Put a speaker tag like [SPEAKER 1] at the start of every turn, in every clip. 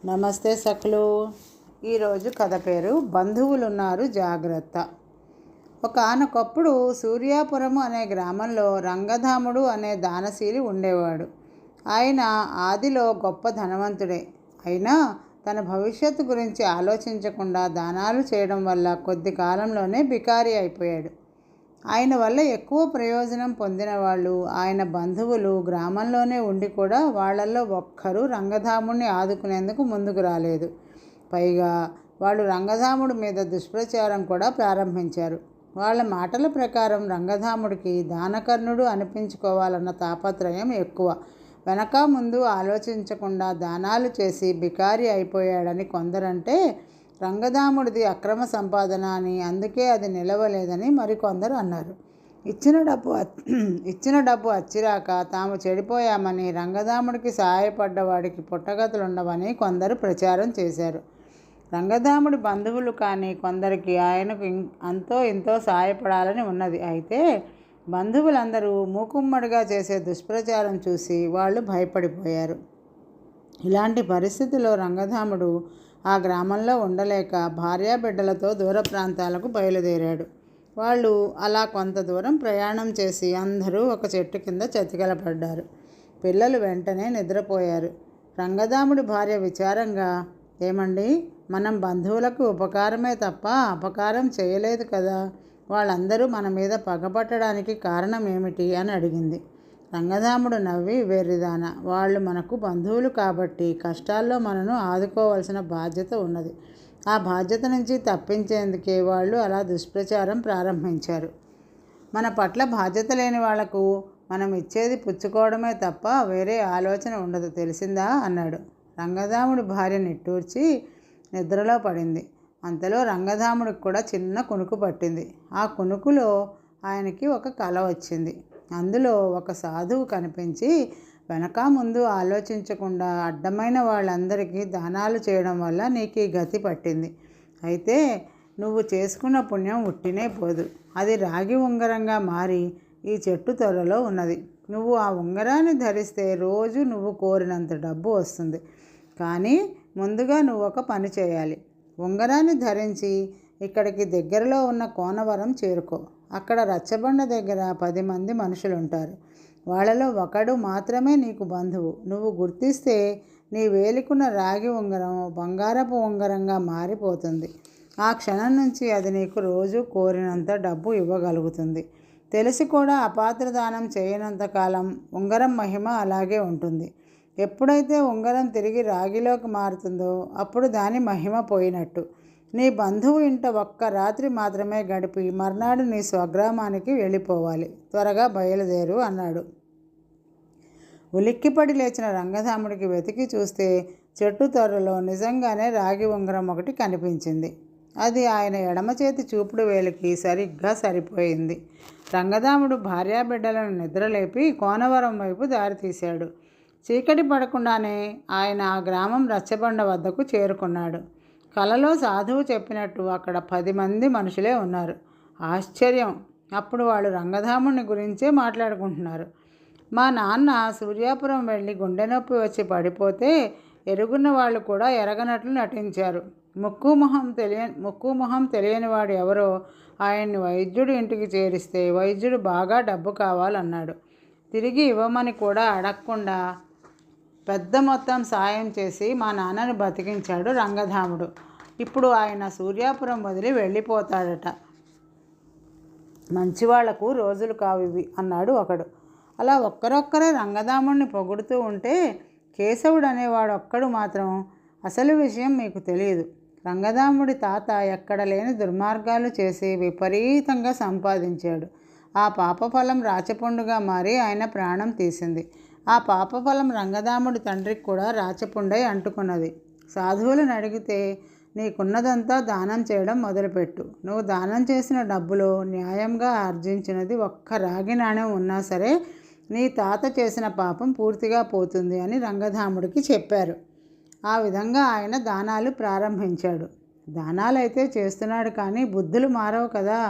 [SPEAKER 1] నమస్తే సఖులు. ఈరోజు కథ పేరు బంధువులున్నారు జాగ్రత్త. ఒకానొకప్పుడు సూర్యాపురము అనే గ్రామంలో రంగధాముడు అనే దానశీలి ఉండేవాడు. ఆయన ఆదిలో గొప్ప ధనవంతుడే. అయినా తన భవిష్యత్తు గురించి ఆలోచించకుండా దానాలు చేయడం వల్ల కొద్ది కాలంలోనే బికారి అయిపోయాడు. ఆయన వల్ల ఎక్కువ ప్రయోజనం పొందిన వాళ్ళు ఆయన బంధువులు గ్రామంలోనే ఉండి కూడా వాళ్ళల్లో ఒక్కరూ రంగధాముడిని ఆదుకునేందుకు ముందుకు రాలేదు. పైగా వాళ్ళు రంగధాముడి మీద దుష్ప్రచారం కూడా ప్రారంభించారు. వాళ్ళ మాటల ప్రకారం రంగధాముడికి దానకర్ణుడు అనిపించుకోవాలన్న తాపత్రయం ఎక్కువ. వెనక ముందు ఆలోచించకుండా దానాలు చేసి బికారి అయిపోయాడని కొందరంటే, రంగధాముడిది అక్రమ సంపాదన అని, అందుకే అది నిలవలేదని మరికొందరు అన్నారు. ఇచ్చిన డబ్బు అచ్చిరాక తాము చెడిపోయామని, రంగధాముడికి సహాయపడ్డవాడికి పుట్టగతులుండవని కొందరు ప్రచారం చేశారు. రంగధాముడి బంధువులు కానీ కొందరికి ఆయనకు అంతో ఇంతో సహాయపడాలని ఉన్నది. అయితే బంధువులందరూ మూకుమ్మడిగా చేసే దుష్ప్రచారం చూసి వాళ్ళు భయపడిపోయారు. ఇలాంటి పరిస్థితిలో రంగధాముడు ఆ గ్రామంలో ఉండలేక భార్యాబిడ్డలతో దూర ప్రాంతాలకు బయలుదేరాడు. వాళ్ళు అలా కొంత దూరం ప్రయాణం చేసి అందరూ ఒక చెట్టు కింద చతికిలపడ్డారు. పిల్లలు వెంటనే నిద్రపోయారు. రంగధాముడి భార్య విచారంగా, ఏమండి, మనం బంధువులకు ఉపకారమే తప్ప అపకారం చేయలేదు కదా, వాళ్ళందరూ మన మీద పగపట్టడానికి కారణం ఏమిటి అని అడిగింది. రంగధాముడు నవ్వి, వెర్రిదాన, వాళ్ళు మనకు బంధువులు కాబట్టి కష్టాల్లో మనను ఆదుకోవాల్సిన బాధ్యత ఉన్నది. ఆ బాధ్యత నుంచి తప్పించేందుకే వాళ్ళు అలా దుష్ప్రచారం ప్రారంభించారు. మన పట్ల బాధ్యత లేని వాళ్లకు మనం ఇచ్చేది పుచ్చుకోవడమే తప్ప వేరే ఆలోచన ఉండదు, తెలిసిందా అన్నాడు. రంగధాముడి భార్య నిట్టూర్చి నిద్రలో పడింది. అంతలో రంగధాముడికి కూడా చిన్న కునుకు పట్టింది. ఆ కునుకులో ఆయనకి ఒక కల వచ్చింది. అందులో ఒక సాధువు కనిపించి, వెనక ముందు ఆలోచించకుండా అడ్డమైన వాళ్ళందరికీ దానాలు చేయడం వల్ల నీకు ఈ గతి పట్టింది. అయితే నువ్వు చేసుకున్న పుణ్యం ఉట్టినే పోదు. అది రాగి ఉంగరంగా మారి ఈ చెట్టు త్వరలో ఉన్నది. నువ్వు ఆ ఉంగరాన్ని ధరిస్తే రోజు నువ్వు కోరినంత డబ్బు వస్తుంది. కానీ ముందుగా నువ్వు ఒక పని చేయాలి. ఉంగరాన్ని ధరించి ఇక్కడికి దగ్గరలో ఉన్న కోనవరం చేరుకో. అక్కడ రచ్చబండ దగ్గర 10 మంది మనుషులు ఉంటారు. వాళ్ళలో ఒకడు మాత్రమే నీకు బంధువు. నువ్వు గుర్తిస్తే నీ వేలికున్న రాగి ఉంగరం బంగారపు ఉంగరంగా మారిపోతుంది. ఆ క్షణం నుంచి అది నీకు రోజు కోరినంత డబ్బు ఇవ్వగలుగుతుంది. తెలిసి కూడా అపాత్ర దానం చేయనంతకాలం ఉంగరం మహిమ అలాగే ఉంటుంది. ఎప్పుడైతే ఉంగరం తిరిగి రాగిలోకి మారుతుందో అప్పుడు దాని మహిమ పోయినట్టు. నీ బంధువు ఇంట ఒక్క రాత్రి మాత్రమే గడిపి మర్నాడు నీ స్వగ్రామానికి వెళ్ళిపోవాలి. త్వరగా బయలుదేరు అన్నాడు. ఉలిక్కిపడి లేచిన రంగధాముడికి వెతికి చూస్తే చెట్టు త్వరలో నిజంగానే రాగి ఉంగరం ఒకటి కనిపించింది. అది ఆయన ఎడమ చేతి చూపుడు వేలికి సరిగ్గా సరిపోయింది. రంగధాముడు భార్యాబిడ్డలను నిద్రలేపి కోనవరం వైపు దారితీశాడు. చీకటి పడకుండానే ఆయన ఆ గ్రామం రచ్చబండ వద్దకు చేరుకున్నాడు. కలలో సాధువు చెప్పినట్టు అక్కడ 10 మంది మనుషులే ఉన్నారు. ఆశ్చర్యం! అప్పుడు వాళ్ళు రంగధాముని గురించే మాట్లాడుకుంటున్నారు. మా నాన్న సూర్యాపురం వెళ్ళి గుండె నొప్పి వచ్చి పడిపోతే ఎరుగున్న వాళ్ళు కూడా ఎరగనట్లు నటించారు. ముక్కు మొహం తెలియని వాడు ఎవరో ఆయన్ని వైద్యుడి ఇంటికి చేరిస్తే వైద్యుడు బాగా డబ్బు కావాలన్నాడు. తిరిగి ఇవ్వమని కూడా అడగకుండా పెద్ద మొత్తం సాయం చేసి మా నాన్నని బతికించాడు రంగధాముడు. ఇప్పుడు ఆయన సూర్యాపురం వదిలి వెళ్ళిపోతాడట. మంచివాళ్లకు రోజులు కావివి అన్నాడు ఒకడు. అలా ఒక్కరొక్కరే రంగధాముడిని పొగుడుతూ ఉంటే కేశవుడు అనేవాడు ఒక్కడు మాత్రం, అసలు విషయం మీకు తెలియదు. రంగధాముడి తాత ఎక్కడ లేని దుర్మార్గాలు చేసి విపరీతంగా సంపాదించాడు. ఆ పాపఫలం రాచపుండుగా మారి ఆయన ప్రాణం తీసింది. ఆ పాపఫలం రంగధాముడి తండ్రికి కూడా రాచపుండై అంటుకున్నది. సాధువులను అడిగితే, నీకున్నదంతా దానం చేయడం మొదలుపెట్టు. నువ్వు దానం చేసిన డబ్బులో న్యాయంగా ఆర్జించినది ఒక్క రాగి నాణెం ఉన్నా సరే నీ తాత చేసిన పాపం పూర్తిగా పోతుంది అని రంగధాముడికి చెప్పారు. ఆ విధంగా ఆయన దానాలు ప్రారంభించాడు. దానాలైతే చేస్తున్నాడు కానీ బుద్ధులు మారవు కదా.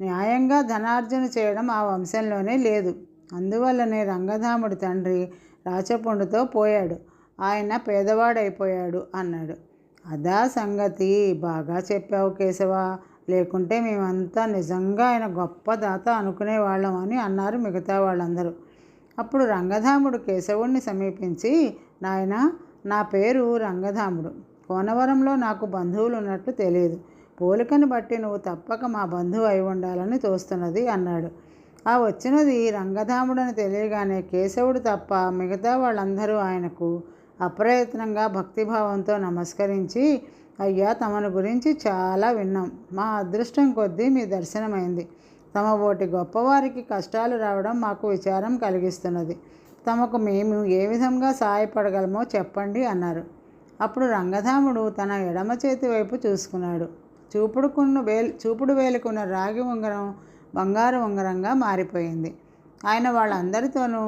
[SPEAKER 1] న్యాయంగా ధనార్జన చేయడం ఆ వంశంలోనే లేదు. అందువల్లనే రంగధాముడి తండ్రి రాచపుండుతో పోయాడు. ఆయన పేదవాడైపోయాడు అన్నాడు. అదా సంగతి, బాగా చెప్పావు కేశవ, లేకుంటే మేమంతా నిజంగా ఆయన గొప్ప దాత అనుకునేవాళ్ళం అని అన్నారు మిగతా వాళ్ళందరూ. అప్పుడు రంగధాముడు కేశవుణ్ణి సమీపించి, నాయనా, నా పేరు రంగధాముడు. కోనవరంలో నాకు బంధువులు ఉన్నట్టు తెలియదు. పోలికను బట్టి నువ్వు తప్పక మా బంధువు అయి ఉండాలని తోస్తున్నది అన్నాడు. ఆ వచ్చినది రంగధాముడని తెలియగానే కేశవుడు తప్ప మిగతా వాళ్ళందరూ ఆయనకు అప్రయత్నంగా భక్తిభావంతో నమస్కరించి, అయ్యా, తమను గురించి చాలా విన్నాం. మా అదృష్టం కొద్దీ మీ దర్శనమైంది. తమ ఓటి గొప్పవారికి కష్టాలు రావడం మాకు విచారం కలిగిస్తున్నది. తమకు మేము ఏ విధంగా సహాయపడగలమో చెప్పండి అన్నారు. అప్పుడు రంగధాముడు తన ఎడమ చేతి వైపు చూసుకున్నాడు. చూపుడు వేలుకున్న రాగి ఉంగరం బంగారు ఉంగరంగా మారిపోయింది. ఆయన వాళ్ళందరితోనూ,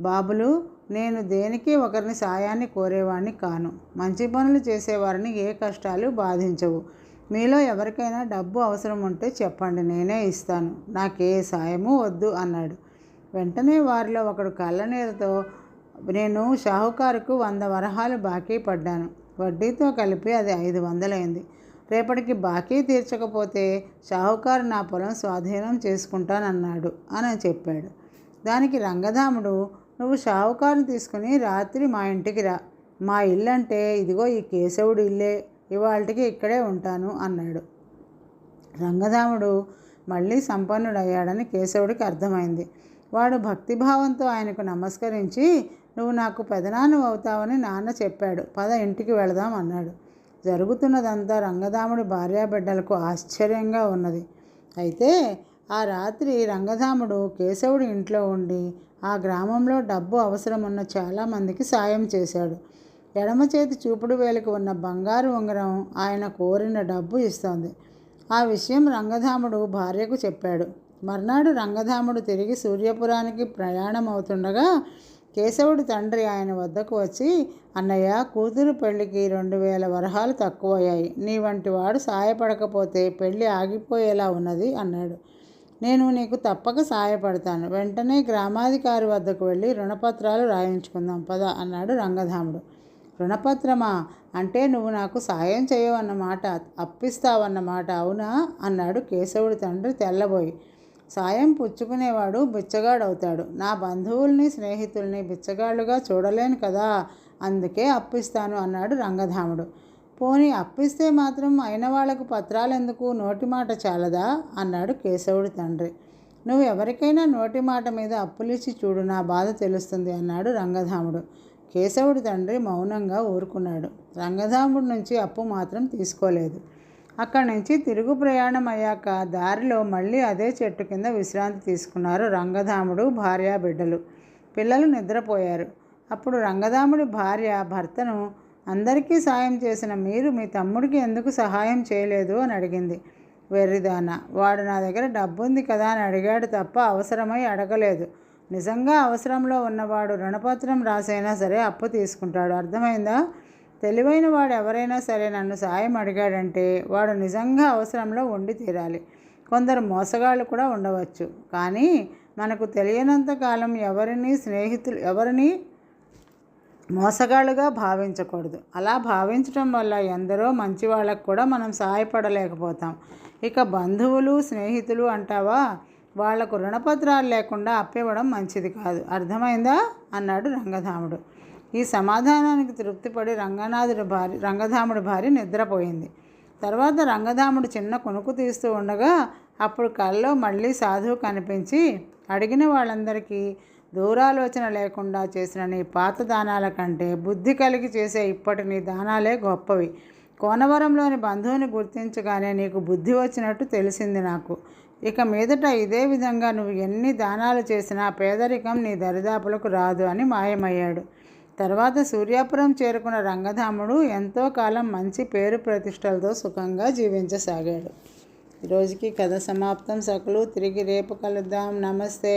[SPEAKER 1] బాబులు, నేను దేనికి ఒకరిని సాయాన్ని కోరేవాడిని కాను. మంచి పనులు చేసేవారిని ఏ కష్టాలు బాధించవు. మీలో ఎవరికైనా డబ్బు అవసరం ఉంటే చెప్పండి, నేనే ఇస్తాను. నాకే సాయము వద్దు అన్నాడు. వెంటనే వారిలో ఒకడు కళ్ళనీరుతో, నేను షాహుకారుకు 100 వరహాలు బాకీ పడ్డాను. వడ్డీతో కలిపి అది 500 అయింది. రేపటికి బాకీ తీర్చకపోతే షాహుకారు నా పొలం స్వాధీనం చేసుకుంటానన్నాడు అని చెప్పాడు. దానికి రంగధాముడు, నువ్వు షాహుకారుని తీసుకుని రాత్రి మా ఇంటికి రా. మా ఇల్లంటే ఇదిగో ఈ కేశవుడి ఇల్లే. ఇవాళకి ఇక్కడే ఉంటాను అన్నాడు. రంగధాముడు మళ్ళీ సంపన్నుడయ్యాడని కేశవుడికి అర్థమైంది. వాడు భక్తిభావంతో ఆయనకు నమస్కరించి, నువ్వు నాకు పెదనాన్న అవుతావని నాన్న చెప్పాడు, పద ఇంటికి వెళదాం అన్నాడు. జరుగుతున్నదంతా రంగధాముడి భార్యాబిడ్డలకు ఆశ్చర్యంగా ఉన్నది. అయితే ఆ రాత్రి రంగధాముడు కేశవుడి ఇంట్లో ఉండి ఆ గ్రామంలో డబ్బు అవసరం ఉన్న చాలామందికి సాయం చేశాడు. ఎడమ చేతి చూపుడు వేలికి ఉన్న బంగారు ఉంగరం ఆయన కోరిన డబ్బు ఇస్తోంది. ఆ విషయం రంగధాముడు భార్యకు చెప్పాడు. మర్నాడు రంగధాముడు తిరిగి సూర్యపురానికి ప్రయాణం అవుతుండగా కేశవుడి తండ్రి ఆయన వద్దకు వచ్చి, అన్నయ్య, కూతురు పెళ్లికి 2000 వరహాలు తక్కువయ్యాయి. నీ వంటి వాడు సాయపడకపోతే పెళ్ళి ఆగిపోయేలా ఉన్నది అన్నాడు. నేను నీకు తప్పక సాయపడతాను. వెంటనే గ్రామాధికారి వద్దకు వెళ్ళి రుణపత్రాలు రాయించుకుందాం పద అన్నాడు రంగధాముడు. రుణపత్రమా? అంటే నువ్వు నాకు సాయం చేయవన్నమాట, అప్పిస్తావన్నమాట, అవునా అన్నాడు కేశవుడి తండ్రి తెల్లబోయి. సాయం పుచ్చుకునేవాడు బిచ్చగాడవుతాడు. నా బంధువుల్ని స్నేహితుల్ని బిచ్చగాళ్ళుగా చూడలేను కదా, అందుకే అప్పిస్తాను అన్నాడు రంగధాముడు. పోనీ అప్పిస్తే మాత్రం అయిన వాళ్లకు పత్రాలెందుకు, నోటి మాట చాలదా అన్నాడు కేశవుడి తండ్రి. నువ్వు ఎవరికైనా నోటి మాట మీద అప్పులిచ్చి చూడు, నా బాధ తెలుస్తుంది అన్నాడు రంగధాముడు. కేశవుడి తండ్రి మౌనంగా ఊరుకున్నాడు. రంగధాముడి నుంచి అప్పు మాత్రం తీసుకోలేదు. అక్కడి నుంచి తిరుగు ప్రయాణం అయ్యాక దారిలో మళ్ళీ అదే చెట్టు కింద విశ్రాంతి తీసుకున్నారు రంగధాముడు, భార్య, బిడ్డలు. పిల్లలు నిద్రపోయారు. అప్పుడు రంగధాముడి భార్య భర్తను, అందరికీ సాయం చేసిన మీరు మీ తమ్ముడికి ఎందుకు సహాయం చేయలేదు అని అడిగింది. వెర్రిదాన, వాడు నా దగ్గర డబ్బుంది కదా అని అడిగాడు తప్ప అవసరమై అడగలేదు. నిజంగా అవసరంలో ఉన్నవాడు రుణపత్రం రాసైనా సరే అప్పు తీసుకుంటాడు, అర్థమైందా? తెలివైన వాడు ఎవరైనా సరే నన్ను సాయం అడిగాడంటే వాడు నిజంగా అవసరంలో ఉండి తీరాలి. కొందరు మోసగాళ్ళు కూడా ఉండవచ్చు, కానీ మనకు తెలియనంత కాలం ఎవరిని మోసగాళ్ళుగా భావించకూడదు. అలా భావించడం వల్ల ఎందరో మంచి వాళ్ళకు కూడా మనం సహాయపడలేకపోతాం. ఇక బంధువులు, స్నేహితులు అంటావా, వాళ్లకు రుణపత్రాలు లేకుండా అప్పివ్వడం మంచిది కాదు, అర్థమైందా అన్నాడు రంగధాముడు. ఈ సమాధానానికి తృప్తిపడి రంగధాముడి భార్య నిద్రపోయింది. తర్వాత రంగధాముడు చిన్న కునుకు తీస్తూ ఉండగా అప్పుడు కల్లో మళ్ళీ సాధువు కనిపించి, అడిగిన వాళ్ళందరికీ దూరాలోచన లేకుండా చేసిన నీ పాత దానాల కంటే బుద్ధి కలిగి చేసే ఇప్పటి నీ దానాలే గొప్పవి. కోనవరంలోని బంధువుని గుర్తించగానే నీకు బుద్ధి వచ్చినట్టు తెలిసింది నాకు. ఇక మీదట ఇదే విధంగా నువ్వు ఎన్ని దానాలు చేసినా పేదరికం నీ దరిదాపులకు రాదు అని మాయమయ్యాడు. తర్వాత సూర్యాపురం చేరుకున్న రంగధాముడు ఎంతో కాలం మంచి పేరు ప్రతిష్టలతో సుఖంగా జీవించసాగాడు. ఈరోజుకి కథ సమాప్తం. సకులు తిరిగి రేపు కలుద్దాం. నమస్తే.